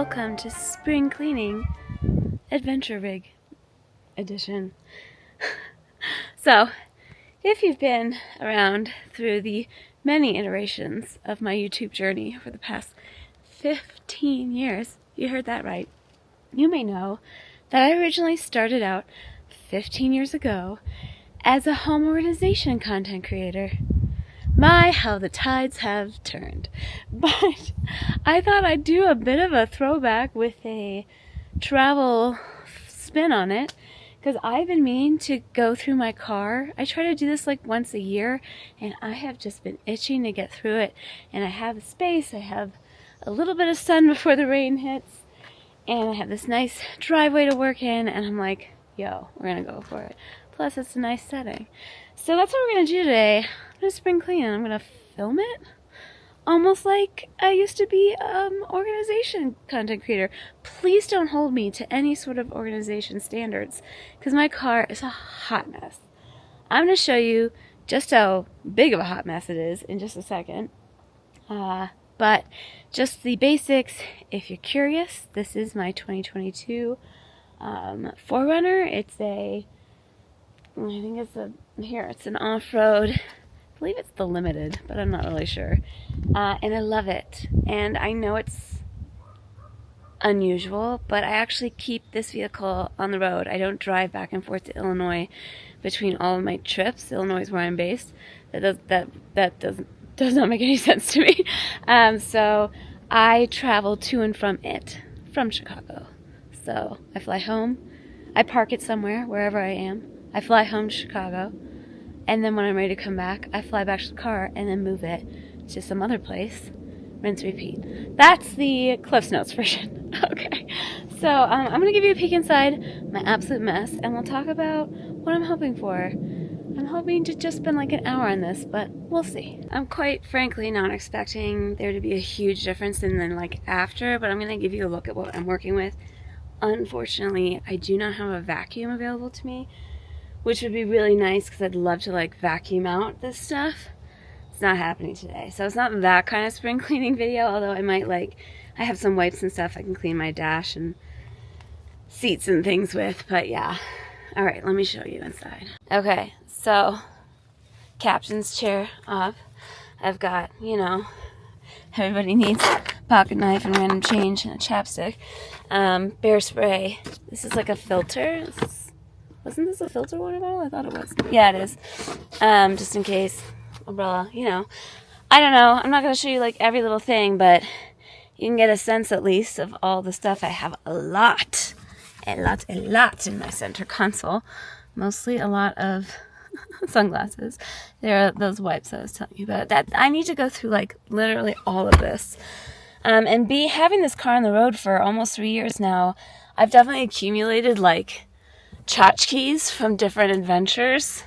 welcome to Spring Cleaning Adventure Rig Edition. So, if you've been around through the many iterations of my YouTube journey over the past 15 years, you heard that right, you may know that I originally started out 15 years ago as a home organization content creator. My, how the tides have turned. But I thought I'd do a bit of a throwback with a travel spin on it, because I've been meaning to go through my car. I try to do this like once a year, and I have just been itching to get through it. And I have the space, I have a little bit of sun before the rain hits, and I have this nice driveway to work in, and I'm like, yo, we're gonna go for it. Plus, it's a nice setting. So that's what we're gonna do today. I'm gonna spring clean and I'm gonna film it almost like I used to be organization content creator. Please don't hold me to any sort of organization standards, because my car is a hot mess. I'm gonna show you just how big of a hot mess it is in just a second. But just the basics, if you're curious, this is my 2022 4Runner. It's an off-road, I believe it's the Limited, but I'm not really sure. And I love it. And I know it's unusual, but I actually keep this vehicle on the road. I don't drive back and forth to Illinois between all of my trips. Illinois is where I'm based. That does not make any sense to me. So I travel to and from it, from Chicago. So I fly home, I park it somewhere, wherever I am. I fly home to Chicago, and then when I'm ready to come back, I fly back to the car and then move it to some other place. Rinse, repeat. That's the Cliff's Notes version. Okay. So I'm going to give you a peek inside my absolute mess, and we'll talk about what I'm hoping for. I'm hoping to just spend like an hour on this, but we'll see. I'm quite frankly not expecting there to be a huge difference in then like after, but I'm going to give you a look at what I'm working with. Unfortunately, I do not have a vacuum available to me, which would be really nice because I'd love to like vacuum out this stuff. It's not happening today. So it's not that kind of spring cleaning video, although I have some wipes and stuff I can clean my dash and seats and things with, but yeah. All right, let me show you inside. Okay, so captain's chair off. I've got, everybody needs a pocket knife and random change and a chapstick. Bear spray. This is like a filter. Wasn't this a filter water bottle? I thought it was. Yeah, it is. Just in case. Umbrella, I don't know. I'm not going to show you like every little thing, but you can get a sense at least of all the stuff. I have a lot in my center console. Mostly a lot of sunglasses. There are those wipes I was telling you about. That I need to go through like literally all of this. And having this car on the road for almost 3 years now, I've definitely accumulated like tchotchkes from different adventures.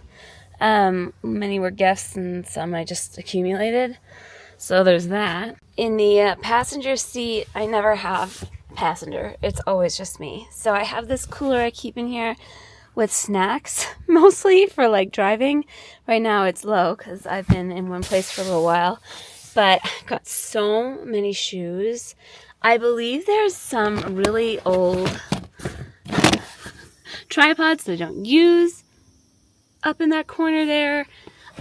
Many were gifts and some I just accumulated. So there's that. In the passenger seat, I never have a passenger. It's always just me. So I have this cooler I keep in here with snacks, mostly for like driving. Right now it's low because I've been in one place for a little while. But I've got so many shoes. I believe there's some really old tripods that I don't use up in that corner there.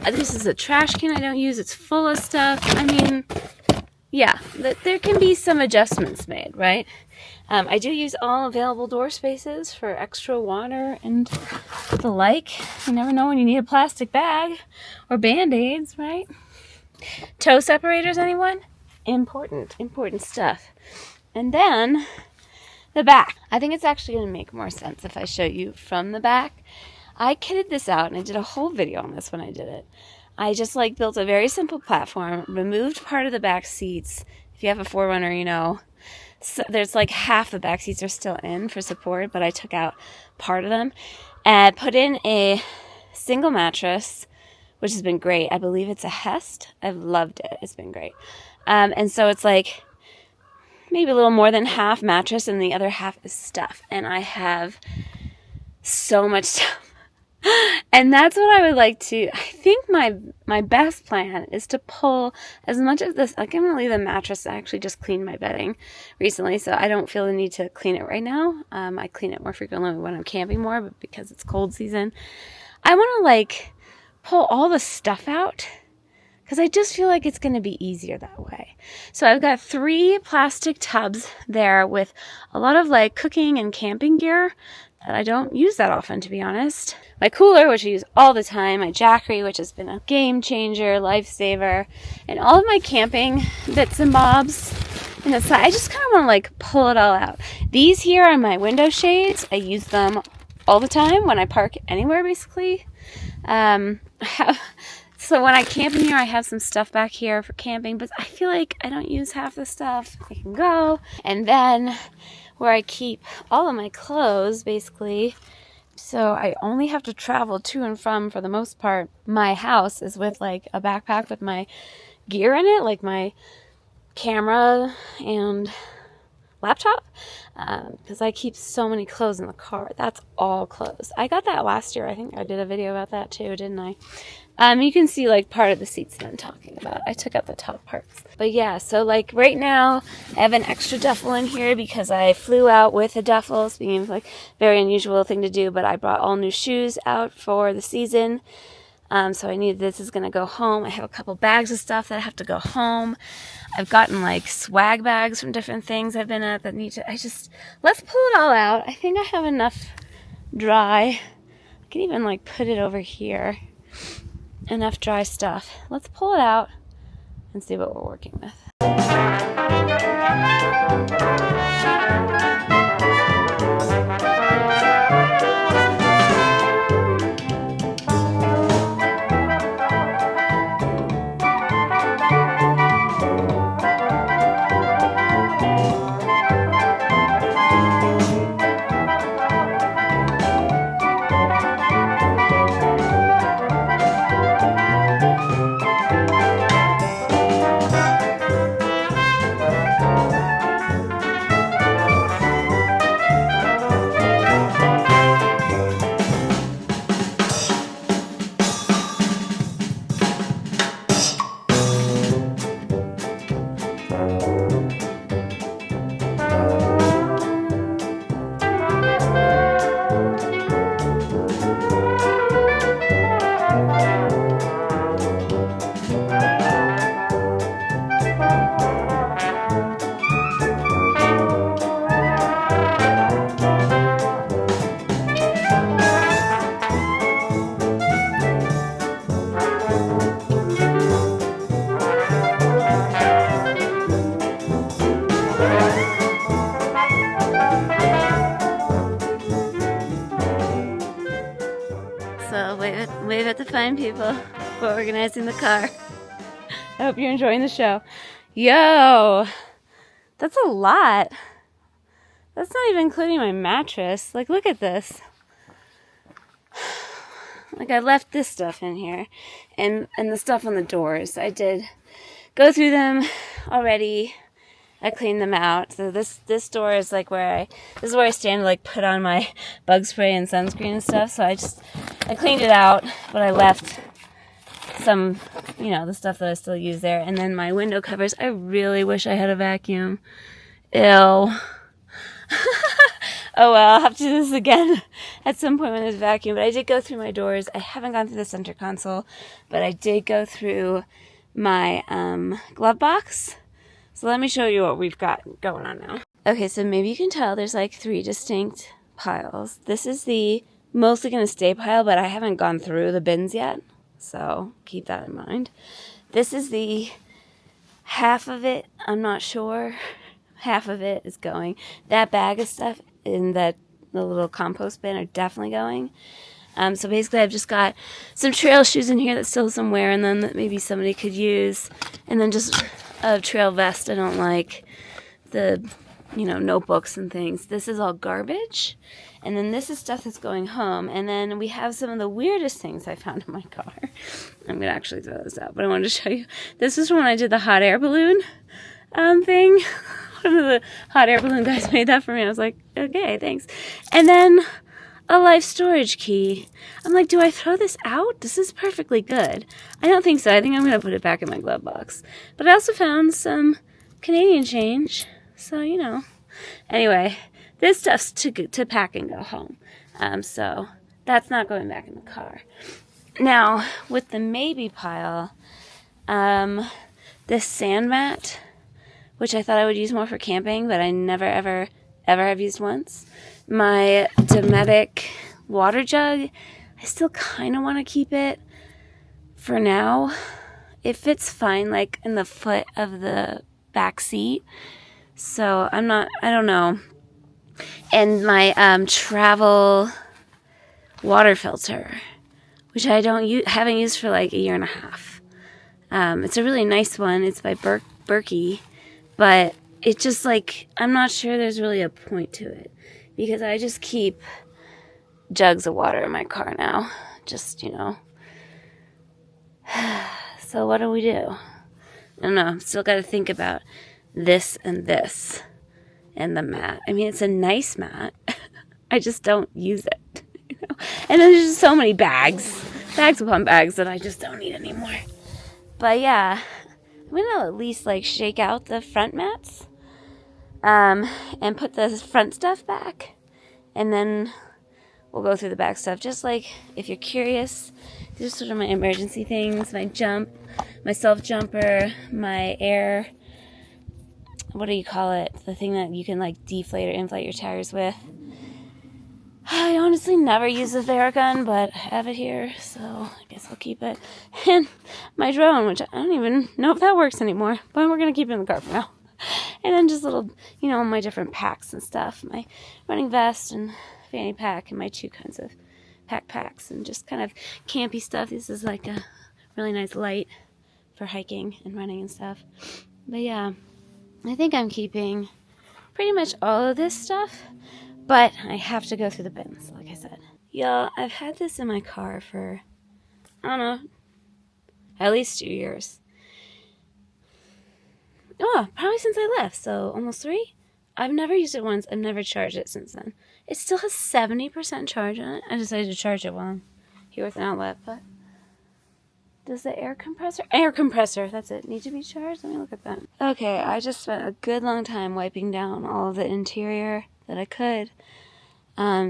This is a trash can I don't use. It's full of stuff. I mean, yeah, there can be some adjustments made, right? I do use all available door spaces for extra water and the like. You never know when you need a plastic bag or Band-Aids, right? Toe separators, anyone? Important stuff. And then the back. I think it's actually going to make more sense if I show you from the back. I kitted this out, and I did a whole video on this when I did it. I just built a very simple platform, removed part of the back seats. If you have a 4Runner, so there's like half the back seats are still in for support, but I took out part of them and put in a single mattress, which has been great. I believe it's a Hest. I've loved it. It's been great. And so it's like maybe a little more than half mattress and the other half is stuff. And I have so much stuff. And that's what I would like to, I think my best plan is to pull as much of this, like I'm going to leave the mattress. I actually just cleaned my bedding recently, so I don't feel the need to clean it right now. I clean it more frequently when I'm camping more, but because it's cold season, I want to like pull all the stuff out because I just feel like it's going to be easier that way. So I've got 3 plastic tubs there with a lot of like cooking and camping gear that I don't use that often, to be honest. My cooler, which I use all the time, my Jackery, which has been a game changer, lifesaver, and all of my camping bits and bobs. And it's like, I just kind of want to like pull it all out. These here are my window shades. I use them all the time when I park anywhere, basically. So when I camp in here, I have some stuff back here for camping, but I feel like I don't use half the stuff. I can go. And then where I keep all of my clothes, basically, so I only have to travel to and from, for the most part, my house is with like a backpack with my gear in it, like my camera and laptop, because I keep so many clothes in the car. That's all clothes. I got that last year. I think I did a video about that too, didn't I? You can see like part of the seats that I'm talking about. I took out the top parts. But yeah, so like right now I have an extra duffel in here because I flew out with a duffel. Speaking of like very unusual thing to do, but I brought all new shoes out for the season. So I knew this is going to go home. I have a couple bags of stuff that have to go home. I've gotten like swag bags from different things I've been at that need to, let's pull it all out. I think I have enough dry. I can even like put it over here. Enough dry stuff. Let's pull it out and see what we're working with. So wave at the fine people for organizing the car. I hope you're enjoying the show. Yo, that's a lot. That's not even including my mattress. Like, look at this. Like, I left this stuff in here, and the stuff on the doors. I did go through them already. I cleaned them out. So this door is like this is where I stand to like put on my bug spray and sunscreen and stuff. So I cleaned it out, but I left some, the stuff that I still use there. And then my window covers. I really wish I had a vacuum. Ew. Oh well, I'll have to do this again at some point when there's a vacuum. But I did go through my doors. I haven't gone through the center console, but I did go through my glove box. So let me show you what we've got going on now. Okay, so maybe you can tell there's like 3 distinct piles. This is the mostly going to stay pile, but I haven't gone through the bins yet. So keep that in mind. This is the half of it, I'm not sure. Half of it is going. That bag of stuff in the little compost bin are definitely going. So basically I've just got some trail shoes in here that still have some wear in them that maybe somebody could use. And then just a trail vest. I don't like the, notebooks and things. This is all garbage. And then this is stuff that's going home. And then we have some of the weirdest things I found in my car. I'm going to actually throw this out, but I wanted to show you. This is from when I did the hot air balloon thing. One of the hot air balloon guys made that for me. I was like, okay, thanks. And then a life storage key. I'm like, do I throw this out? This is perfectly good. I don't think so. I think I'm going to put it back in my glove box. But I also found some Canadian change. So, you know. Anyway, this stuff's to pack and go home. So that's not going back in the car. Now, with the maybe pile, this sand mat, which I thought I would use more for camping, but I never, ever have used once. My Dometic water jug, I still kind of want to keep it for now. It fits fine, like, in the foot of the back seat. So I don't know. And my travel water filter, which I haven't used for like a year and a half. It's a really nice one. It's by Berkey, but it just like, I'm not sure there's really a point to it because I just keep jugs of water in my car now. Just, you know. So what do we do? I don't know. Still got to think about this and the mat. I mean, it's a nice mat. I just don't use it. You know? And then there's just so many bags upon bags that I just don't need anymore. But yeah, I'm gonna at least like shake out the front mats, and put the front stuff back, and then we'll go through the back stuff. Just like if you're curious, these are sort of my emergency things: my self jumper, my air. What do you call it? The thing that you can like deflate or inflate your tires with. I honestly never use the Theragun, but I have it here, so I guess I'll keep it. And my drone, which I don't even know if that works anymore, but we're going to keep it in the car for now. And then just little, you know, my different packs and stuff. My running vest and fanny pack and my 2 kinds of packs and just kind of campy stuff. This is like a really nice light for hiking and running and stuff. But yeah, I think I'm keeping pretty much all of this stuff. But I have to go through the bins, like I said. Y'all, I've had this in my car for, I don't know, at least 2 years. Oh, probably since I left, so almost 3. I've never used it once. I've never charged it since then. It still has 70% charge on it. I decided to charge it while I'm here with an outlet, but does the air compressor, that's it, need to be charged? Let me look at that. Okay, I just spent a good long time wiping down all of the interior that I could.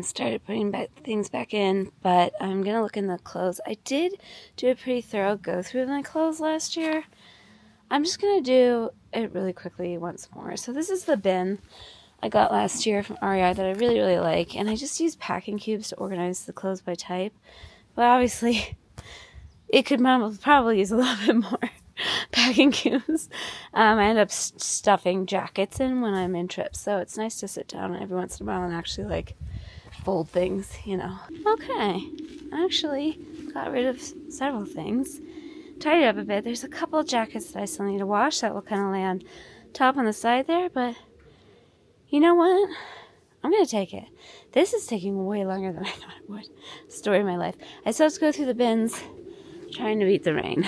Started putting things back in, but I'm gonna look in the clothes. I did do a pretty thorough go through of my clothes last year. I'm just gonna do it really quickly once more. So this is the bin I got last year from REI that I really, really like, and I just use packing cubes to organize the clothes by type. But obviously, it could probably use a little bit more packing cubes. I end up stuffing jackets in when I'm in trips, so it's nice to sit down every once in a while and actually like fold things, you know. Okay, I actually got rid of several things, tidied up a bit. There's a couple of jackets that I still need to wash that will kind of lay on top on the side there, but you know what? I'm gonna take it. This is taking way longer than I thought it would. Story of my life. I still have to go through the bins, trying to beat the rain.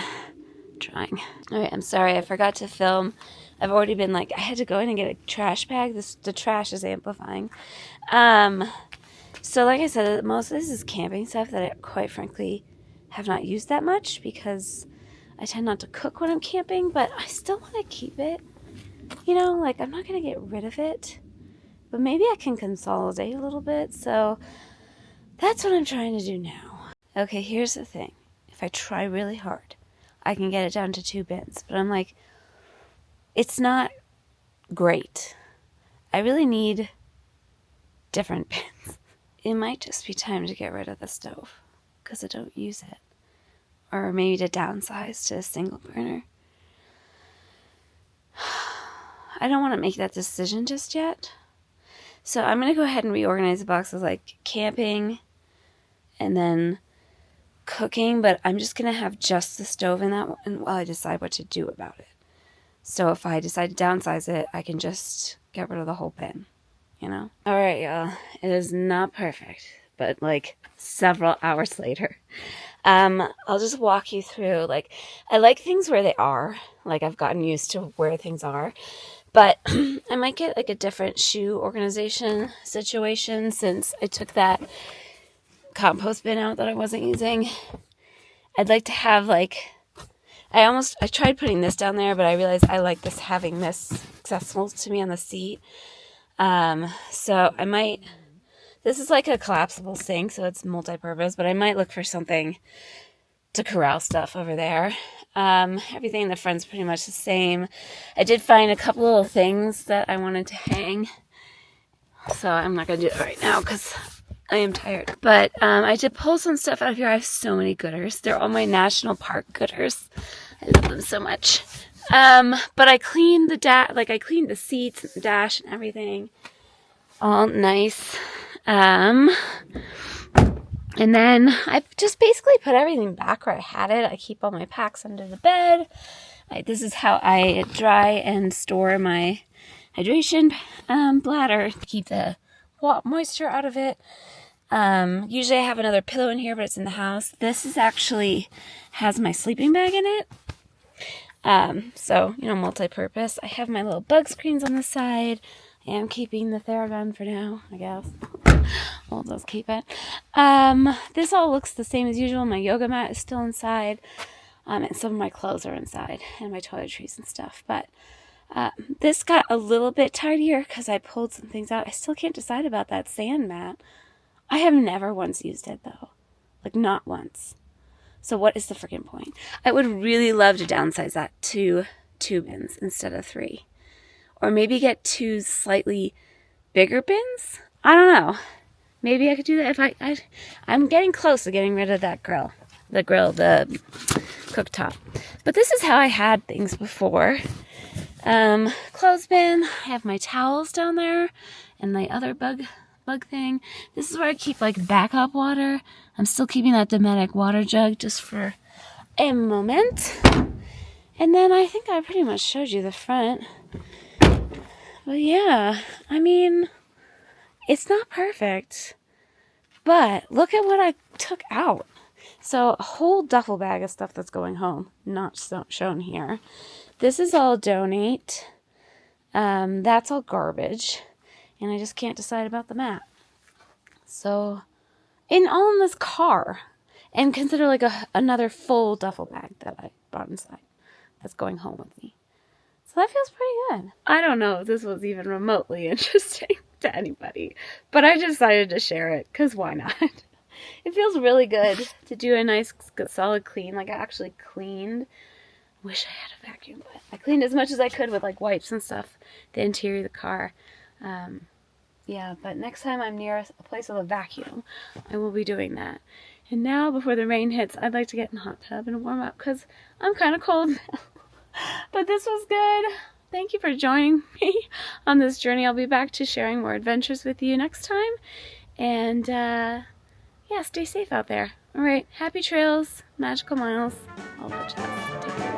Trying. Alright, I'm sorry, I forgot to film. I've already been like, I had to go in and get a trash bag. The trash is amplifying. So like I said, most of this is camping stuff that I quite frankly have not used that much because I tend not to cook when I'm camping, but I still want to keep it. You know, like I'm not going to get rid of it, but maybe I can consolidate a little bit. So that's what I'm trying to do now. Okay, here's the thing. If I try really hard, I can get it down to 2 bins, but I'm like, it's not great. I really need different bins. It might just be time to get rid of the stove because I don't use it, or maybe to downsize to a single burner. I don't want to make that decision just yet, so I'm going to go ahead and reorganize the boxes like camping and then cooking, but I'm just going to have just the stove in that one while I decide what to do about it. So if I decide to downsize it, I can just get rid of the whole bin, you know? Alright, y'all. It is not perfect, but like several hours later. I'll just walk you through, like, I like things where they are. Like, I've gotten used to where things are. But I might get like a different shoe organization situation since I took that compost bin out that I wasn't using. I'd like to have like, I tried putting this down there, but I realized I like this, having this accessible to me on the seat. So I might, this is like a collapsible sink, so it's multi-purpose, but I might look for something to corral stuff over there. Everything in the front's pretty much the same. I did find a couple little things that I wanted to hang, so I'm not going to do it right now because I am tired. But I did pull some stuff out of here. I have so many gooders. They're all my national park gooders. I love them so much. But I cleaned the I cleaned the seats and the dash and everything. All nice. And then I just basically put everything back where I had it. I keep all my packs under the bed. This is how I dry and store my hydration bladder to keep the moisture out of it. Usually I have another pillow in here, but it's in the house. This is actually has my sleeping bag in it. So, you know, multi-purpose. I have my little bug screens on the side. I am keeping the Theragun for now, I guess. We'll just keep it. This all looks the same as usual. My yoga mat is still inside. And some of my clothes are inside. And my toiletries and stuff. But this got a little bit tidier because I pulled some things out. I still can't decide about that sand mat. I have never once used it, though. Like, not once. So what is the freaking point? I would really love to downsize that to 2 bins instead of 3. Or maybe get 2 slightly bigger bins? I don't know. Maybe I could do that if I'm getting close to getting rid of that grill. The cooktop. But this is how I had things before. Clothespin. I have my towels down there. And my other bug thing. This is where I keep like backup water. I'm still keeping that Dometic water jug just for a moment. And then I think I pretty much showed you the front. But yeah, I mean, it's not perfect. But look at what I took out. So a whole duffel bag of stuff that's going home. Not shown here. This is all donate. That's all garbage. And I just can't decide about the mat. So, in this car. And consider like another full duffel bag that I brought inside. That's going home with me. So that feels pretty good. I don't know if this was even remotely interesting to anybody. But I decided to share it. Because why not? It feels really good to do a nice solid clean. Like I actually cleaned. Wish I had a vacuum. But I cleaned as much as I could with like wipes and stuff. The interior of the car. Yeah, but next time I'm near a place with a vacuum, I will be doing that. And now, before the rain hits, I'd like to get in a hot tub and warm up because I'm kind of cold now. But this was good. Thank you for joining me on this journey. I'll be back to sharing more adventures with you next time. And, yeah, stay safe out there. All right, happy trails, magical miles, all that jazz. Take care.